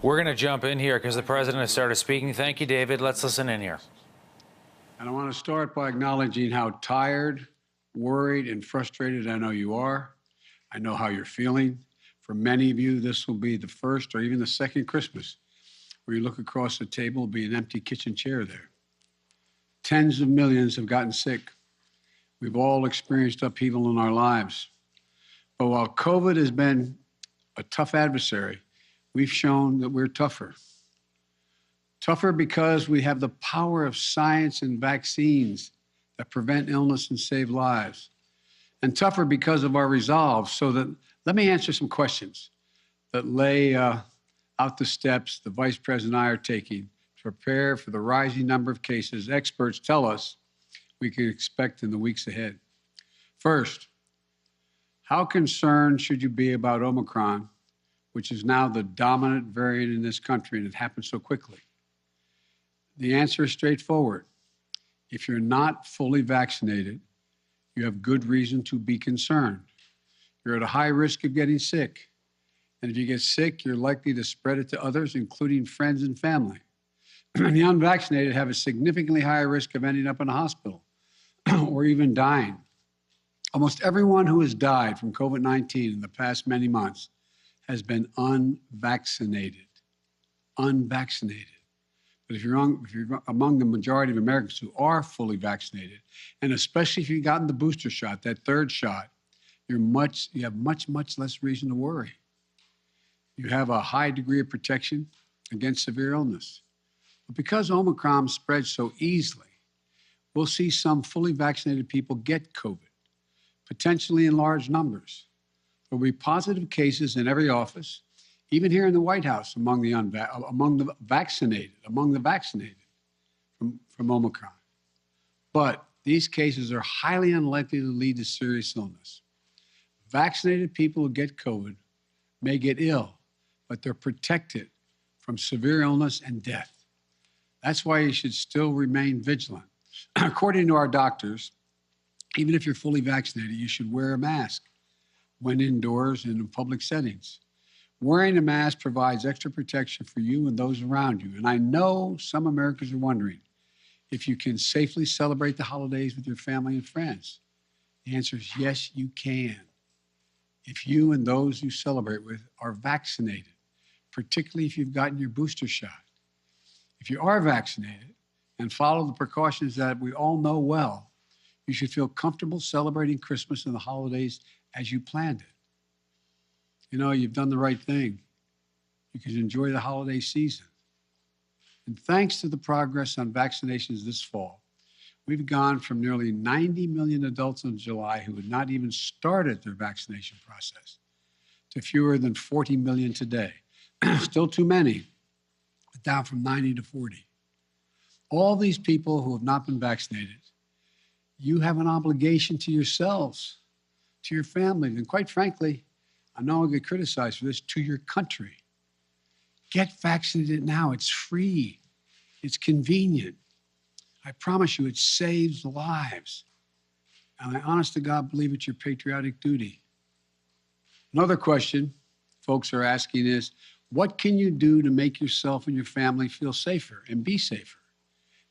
We're going to jump in here because the president has started speaking. Thank you, David. Let's listen in here. And I want to start by acknowledging how tired, worried, and frustrated I know you are. I know how you're feeling. For many of you, this will be the first or even the second Christmas where you look across the table, be an empty kitchen chair there. Tens of millions have gotten sick. We've all experienced upheaval in our lives. But while COVID has been a tough adversary, we've shown that we're tougher. Tougher because we have the power of science and vaccines that prevent illness and save lives. And tougher because of our resolve. So that, let me answer some questions that lay out the steps the Vice President and I are taking to prepare for the rising number of cases experts tell us we can expect in the weeks ahead. First, how concerned should you be about Omicron, which is now the dominant variant in this country, and it happened so quickly? The answer is straightforward. If you're not fully vaccinated, you have good reason to be concerned. You're at a high risk of getting sick. And if you get sick, you're likely to spread it to others, including friends and family. And the unvaccinated have a significantly higher risk of ending up in a hospital or even dying. Almost everyone who has died from COVID-19 in the past many months has been unvaccinated. Unvaccinated. But if you're among the majority of Americans who are fully vaccinated, and especially if you've gotten the booster shot, that third shot, you have much less reason to worry. You have a high degree of protection against severe illness. But because Omicron spreads so easily, we'll see some fully vaccinated people get COVID, potentially in large numbers. There will be positive cases in every office, even here in the White House, among the vaccinated from Omicron. But these cases are highly unlikely to lead to serious illness. Vaccinated people who get COVID may get ill, but they're protected from severe illness and death. That's why you should still remain vigilant. According to our doctors, even if you're fully vaccinated, you should wear a mask when indoors and in public settings. Wearing a mask provides extra protection for you and those around you. And I know some Americans are wondering if you can safely celebrate the holidays with your family and friends. The answer is yes, you can. If you and those you celebrate with are vaccinated, particularly if you've gotten your booster shot. If you are vaccinated and follow the precautions that we all know well, you should feel comfortable celebrating Christmas and the holidays as you planned it. You know, you've done the right thing. You can enjoy the holiday season. And thanks to the progress on vaccinations this fall, we've gone from nearly 90 million adults in July who had not even started their vaccination process to fewer than 40 million today. Still too many, but down from 90 to 40. All these people who have not been vaccinated, you have an obligation to yourselves, to your family, and quite frankly, I know I'll get criticized for this, to your country. Get vaccinated now. It's free. It's convenient. I promise you, it saves lives. And I honest to God believe it's your patriotic duty. Another question folks are asking is, what can you do to make yourself and your family feel safer and be safer?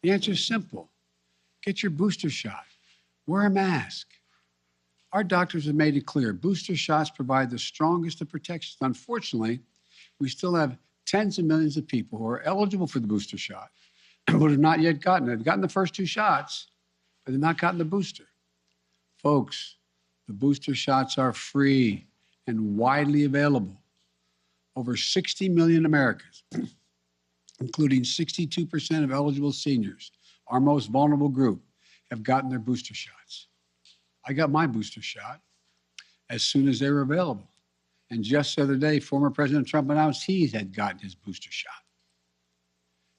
The answer is simple. Get your booster shot. Wear a mask. Our doctors have made it clear, booster shots provide the strongest of protections. Unfortunately, we still have tens of millions of people who are eligible for the booster shot, but have not yet gotten it. They've gotten the first two shots, but they've not gotten the booster. Folks, the booster shots are free and widely available. Over 60 million Americans, including 62% of eligible seniors, our most vulnerable group, have gotten their booster shots. I got my booster shot as soon as they were available. And just the other day, former President Trump announced he had gotten his booster shot.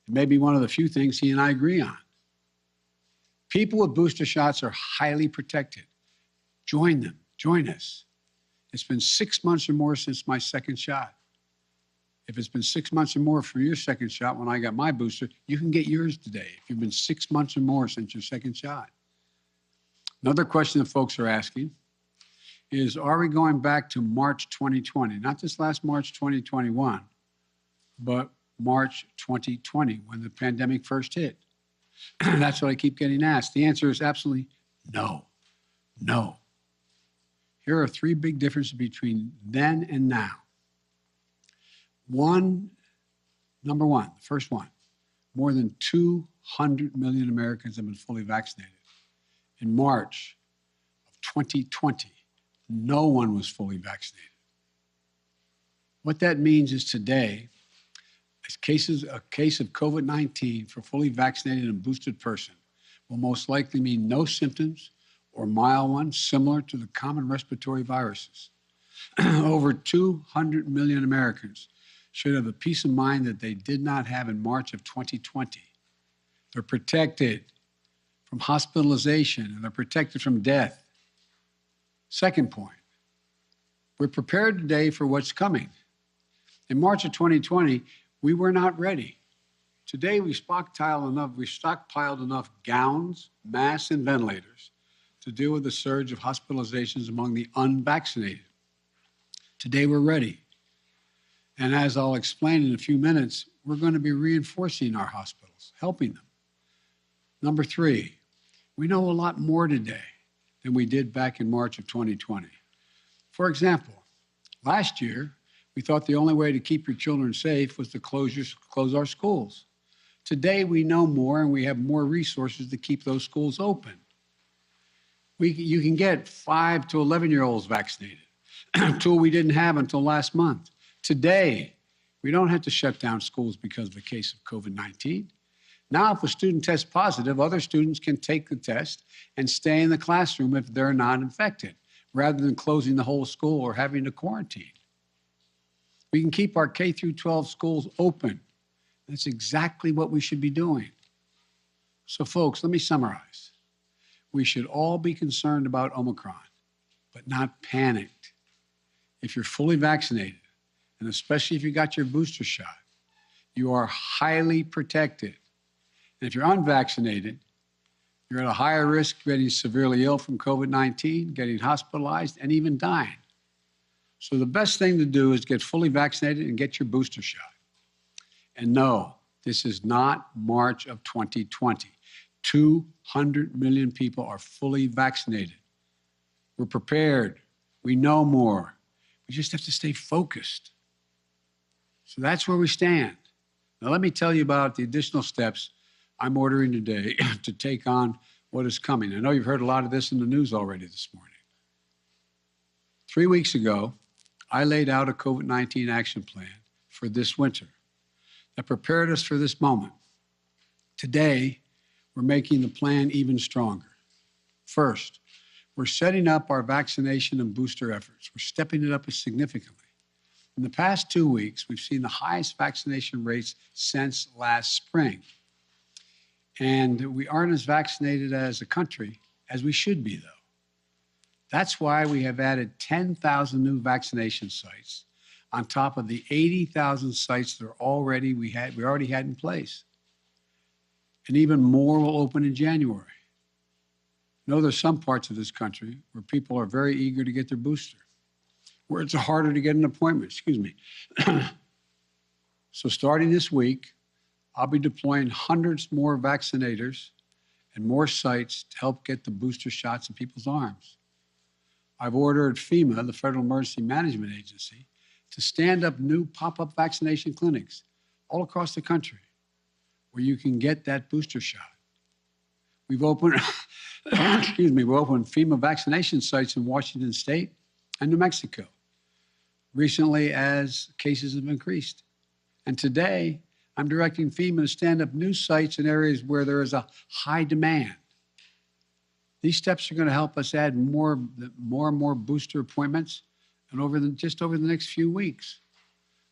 It may be one of the few things he and I agree on. People with booster shots are highly protected. Join them. Join us. It's been 6 months or more since my second shot. If it's been 6 months or more for your second shot when I got my booster, you can get yours today if you've been 6 months or more since your second shot. Another question that folks are asking is, are we going back to March 2020? Not this last March 2021, but March 2020 when the pandemic first hit? That's what I keep getting asked. The answer is absolutely no. No. Here are three big differences between then and now. Number one, the first one, more than 200 million Americans have been fully vaccinated. In March of 2020, no one was fully vaccinated. What that means is today, a case of COVID-19 for fully vaccinated and boosted person will most likely mean no symptoms or mild ones similar to the common respiratory viruses. Over 200 million Americans should have a peace of mind that they did not have in March of 2020. They're protected from hospitalization and they're protected from death. Second point, we're prepared today for what's coming. In March of 2020, we were not ready. Today, we stockpiled enough gowns, masks, and ventilators to deal with the surge of hospitalizations among the unvaccinated. Today, we're ready. And as I'll explain in a few minutes, we're going to be reinforcing our hospitals, helping them. Number three, we know a lot more today than we did back in March of 2020. For example, last year, we thought the only way to keep your children safe was to close our schools. Today, we know more and we have more resources to keep those schools open. You can get 5 to 11-year-olds vaccinated, a tool we didn't have until last month. Today, we don't have to shut down schools because of a case of COVID-19. Now, if a student tests positive, other students can take the test and stay in the classroom if they're not infected, rather than closing the whole school or having to quarantine. We can keep our K through 12 schools open. That's exactly what we should be doing. So folks, let me summarize. We should all be concerned about Omicron, but not panicked. If you're fully vaccinated, and especially if you got your booster shot, you are highly protected. And if you're unvaccinated, you're at a higher risk of getting severely ill from COVID-19, getting hospitalized, and even dying. So the best thing to do is get fully vaccinated and get your booster shot. And no, this is not March of 2020. 200 million people are fully vaccinated. We're prepared. We know more. We just have to stay focused. So that's where we stand. Now let me tell you about the additional steps I'm ordering today to take on what is coming. I know you've heard a lot of this in the news already this morning. 3 weeks ago, I laid out a COVID-19 action plan for this winter that prepared us for this moment. Today, we're making the plan even stronger. First, we're setting up our vaccination and booster efforts. We're stepping it up significantly. In the past 2 weeks, we've seen the highest vaccination rates since last spring. And we aren't as vaccinated as a country as we should be, though. That's why we have added 10,000 new vaccination sites on top of the 80,000 sites that we already had in place. And even more will open in January. I know there's some parts of this country where people are very eager to get their booster, where it's harder to get an appointment, So starting this week, I'll be deploying hundreds more vaccinators and more sites to help get the booster shots in people's arms. I've ordered FEMA, the Federal Emergency Management Agency, to stand up new pop-up vaccination clinics all across the country where you can get that booster shot. We've opened, we've opened FEMA vaccination sites in Washington State and New Mexico recently as cases have increased. And today, I'm directing FEMA to stand up new sites in areas where there is a high demand. These steps are going to help us add more and more booster appointments and just over the next few weeks.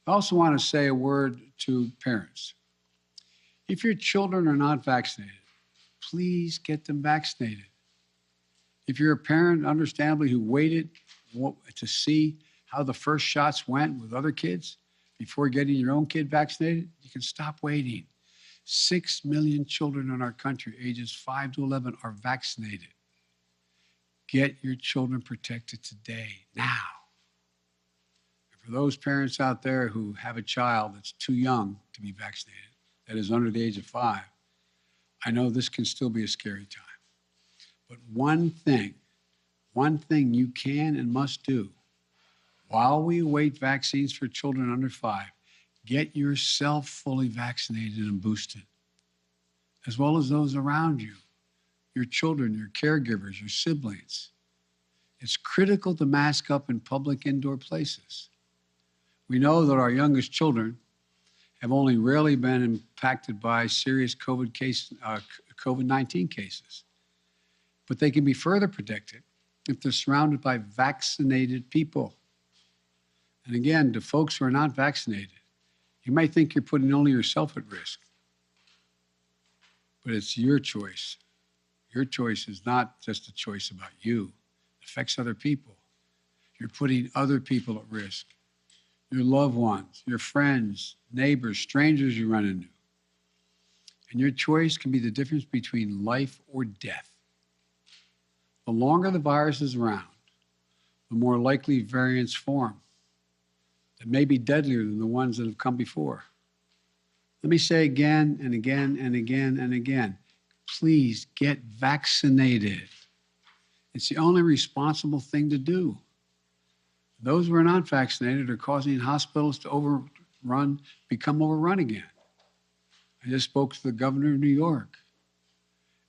I also want to say a word to parents. If your children are not vaccinated, please get them vaccinated. If you're a parent, understandably, who waited to see how the first shots went with other kids before getting your own kid vaccinated, you can stop waiting. 6 million children in our country, ages 5 to 11, are vaccinated. Get your children protected today, now. For those parents out there who have a child that's too young to be vaccinated, that is under the age of 5, I know this can still be a scary time. But one thing you can and must do while we await vaccines for children under 5, get yourself fully vaccinated and boosted, as well as those around you, your children, your caregivers, your siblings. It's critical to mask up in public indoor places. We know that our youngest children have only rarely been impacted by serious COVID-19 cases, but they can be further protected if they're surrounded by vaccinated people. And again, to folks who are not vaccinated, you might think you're putting only yourself at risk, but it's your choice. Your choice is not just a choice about you. It affects other people. You're putting other people at risk. Your loved ones, your friends, neighbors, strangers you run into. And your choice can be the difference between life or death. The longer the virus is around, the more likely variants form that may be deadlier than the ones that have come before. Let me say again and again and again and again, please get vaccinated. It's the only responsible thing to do. Those who are not vaccinated are causing hospitals to become overrun again. I just spoke to the governor of New York.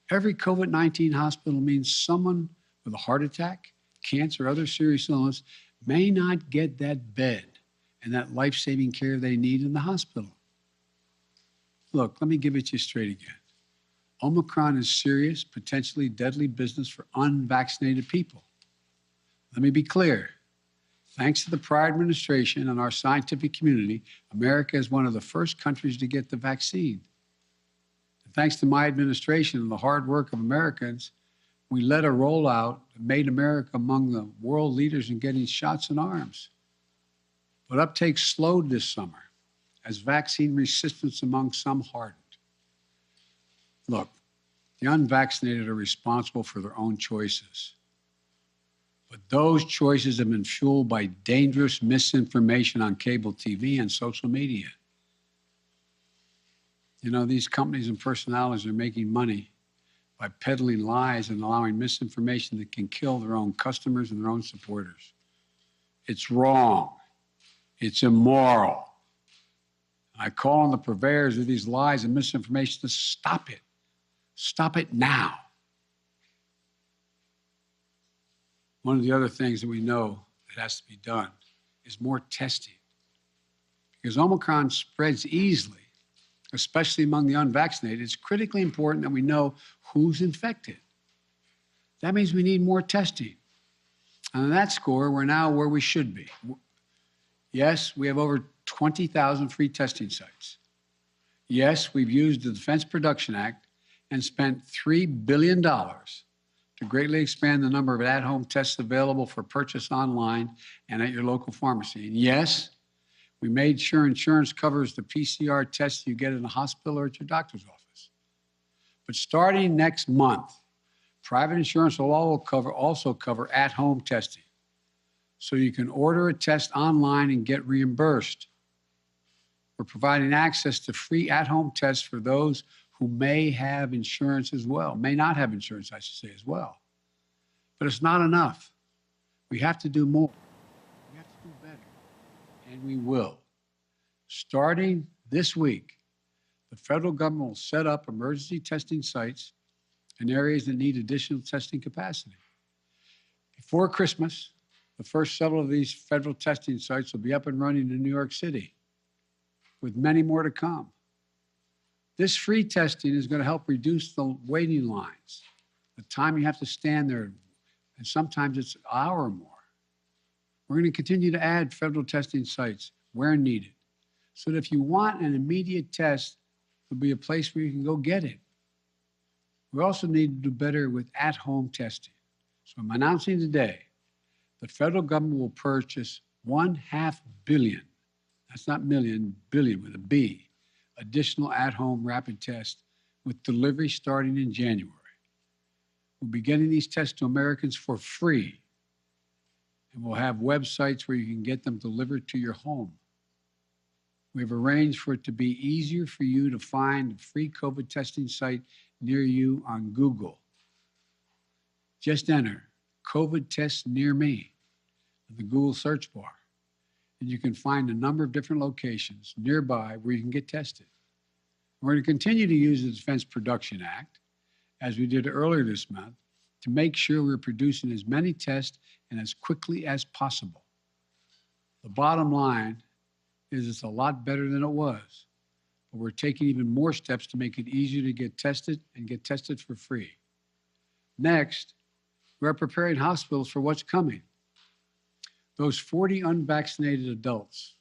Every COVID-19 hospital means someone with a heart attack, cancer, or other serious illness may not get that bed and that life-saving care they need in the hospital. Look, let me give it to you straight again. Omicron is serious, potentially deadly business for unvaccinated people. Let me be clear. Thanks to the prior administration and our scientific community, America is one of the first countries to get the vaccine. And thanks to my administration and the hard work of Americans, we led a rollout that made America among the world leaders in getting shots in arms. But uptake slowed this summer as vaccine resistance among some hardened. Look, the unvaccinated are responsible for their own choices. But those choices have been fueled by dangerous misinformation on cable TV and social media. You know, these companies and personalities are making money by peddling lies and allowing misinformation that can kill their own customers and their own supporters. It's wrong. It's immoral. I call on the purveyors of these lies and misinformation to stop it. Stop it now. One of the other things that we know that has to be done is more testing. Because Omicron spreads easily, especially among the unvaccinated. It's critically important that we know who's infected. That means we need more testing. And on that score, we're now where we should be. Yes, we have over 20,000 free testing sites. Yes, we've used the Defense Production Act and spent $3 billion to greatly expand the number of at-home tests available for purchase online and at your local pharmacy. And yes, we made sure insurance covers the PCR tests you get in a hospital or at your doctor's office. But starting next month, private insurance will also cover at-home testing. So you can order a test online and get reimbursed. We're providing access to free at-home tests for those who may have insurance as well, may not have insurance, I should say, as well. But it's not enough. We have to do more. We have to do better. And we will. Starting this week, the federal government will set up emergency testing sites in areas that need additional testing capacity. Before Christmas, the first several of these federal testing sites will be up and running in New York City, with many more to come. This free testing is going to help reduce the waiting lines, the time you have to stand there, and sometimes it's an hour or more. We're going to continue to add federal testing sites where needed, so that if you want an immediate test, there'll be a place where you can go get it. We also need to do better with at-home testing. So I'm announcing today the federal government will purchase $500 million, that's not million, billion with a B, additional at-home rapid tests with delivery starting in January. We'll be getting these tests to Americans for free. and we'll have websites where you can get them delivered to your home. We've arranged for it to be easier for you to find a free COVID testing site near you on Google. Just enter COVID test near me in the Google search bar, and you can find a number of different locations nearby where you can get tested. We're going to continue to use the Defense Production Act, as we did earlier this month, to make sure we're producing as many tests and as quickly as possible. The bottom line is it's a lot better than it was, but we're taking even more steps to make it easier to get tested and get tested for free. Next, we're preparing hospitals for what's coming. Those 40 unvaccinated adults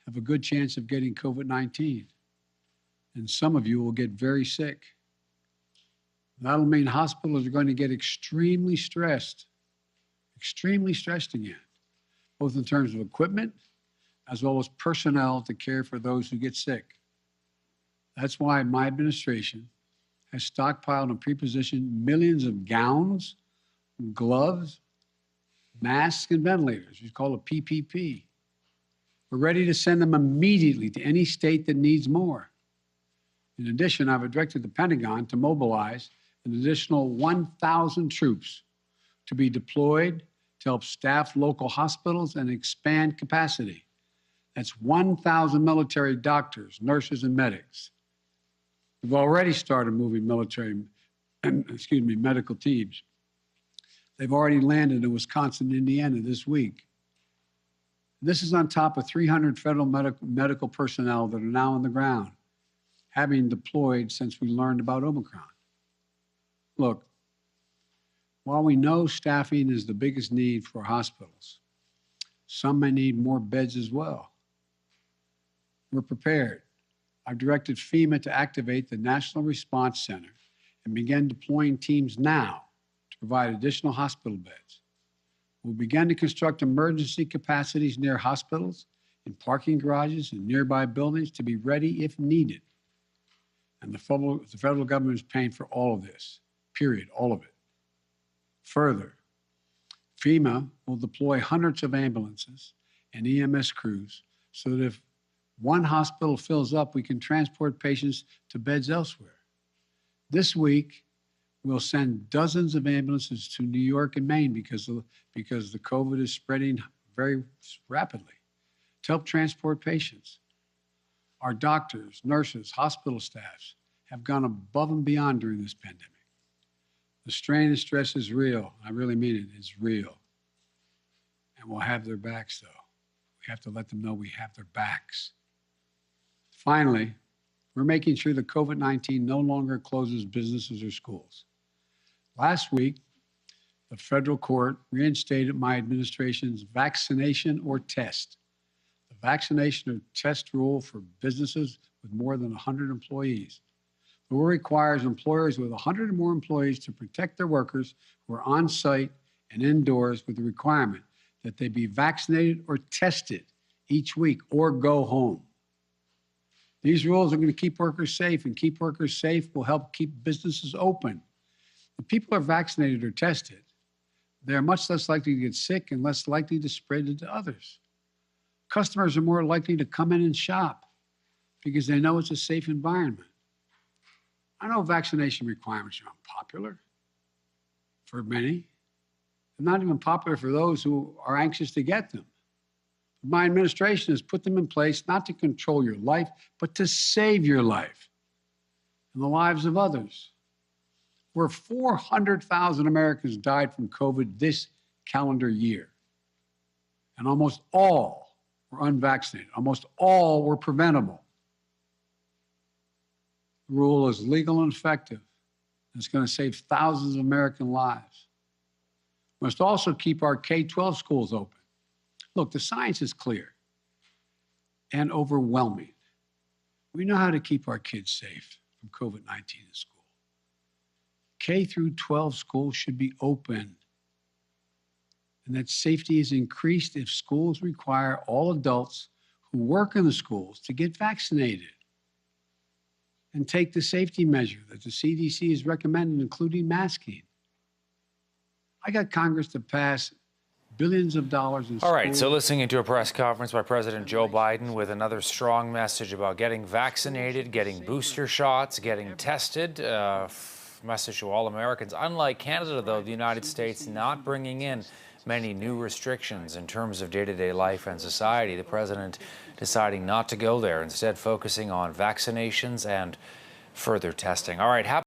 have a good chance of getting COVID-19, and some of you will get very sick. That'll mean hospitals are going to get extremely stressed again, both in terms of equipment as well as personnel to care for those who get sick. That's why my administration has stockpiled and pre-positioned millions of gowns, gloves, masks, and ventilators. We call it PPP. We're ready to send them immediately to any state that needs more. In addition, I've directed the Pentagon to mobilize an additional 1,000 troops to be deployed to help staff local hospitals and expand capacity. That's 1,000 military doctors, nurses, and medics. We've already started moving medical teams. They've already landed in Wisconsin and Indiana this week. This is on top of 300 federal medical personnel that are now on the ground, having deployed since we learned about Omicron. Look, while we know staffing is the biggest need for hospitals, some may need more beds as well. We're prepared. I've directed FEMA to activate the National Response Center and begin deploying teams now to provide additional hospital beds. We'll begin to construct emergency capacities near hospitals, in parking garages, and nearby buildings to be ready if needed. And the federal government is paying for all of this, period, all of it. Further, FEMA will deploy hundreds of ambulances and EMS crews so that if one hospital fills up, we can transport patients to beds elsewhere. This week, we'll send dozens of ambulances to New York and Maine because the COVID is spreading very rapidly to help transport patients. Our doctors, nurses, hospital staffs have gone above and beyond during this pandemic. The strain and stress is real. I really mean it. It's real. And we'll have their backs, though. We have to let them know we have their backs. Finally, we're making sure that COVID-19 no longer closes businesses or schools. Last week, the federal court reinstated my administration's vaccination or test. The vaccination or test rule for businesses with more than 100 employees. The rule requires employers with 100 or more employees to protect their workers who are on site and indoors with the requirement that they be vaccinated or tested each week or go home. These rules are going to keep workers safe, and keep workers safe will help keep businesses open. If people are vaccinated or tested, they're much less likely to get sick and less likely to spread it to others. Customers are more likely to come in and shop because they know it's a safe environment. I know vaccination requirements are unpopular for many. They're not even popular for those who are anxious to get them. My administration has put them in place not to control your life, but to save your life and the lives of others. Where 400,000 Americans died from COVID this calendar year, and almost all were unvaccinated. Almost all were preventable. The rule is legal and effective. It's going to save thousands of American lives. We must also keep our K-12 schools open. Look, the science is clear and overwhelming. We know how to keep our kids safe from COVID-19 in school. K through 12 schools should be open. And that safety is increased if schools require all adults who work in the schools to get vaccinated and take the safety measure that the CDC has recommended, including masking. I got Congress to pass billions of dollars in All right, schools. so listening to a press conference by President Joe Biden with another strong message about getting vaccinated, getting booster shots, getting tested, message to all Americans. Unlike Canada, though, the United States not bringing in many new restrictions in terms of day-to-day life and society. The president deciding not to go there, instead focusing on vaccinations and further testing. All right.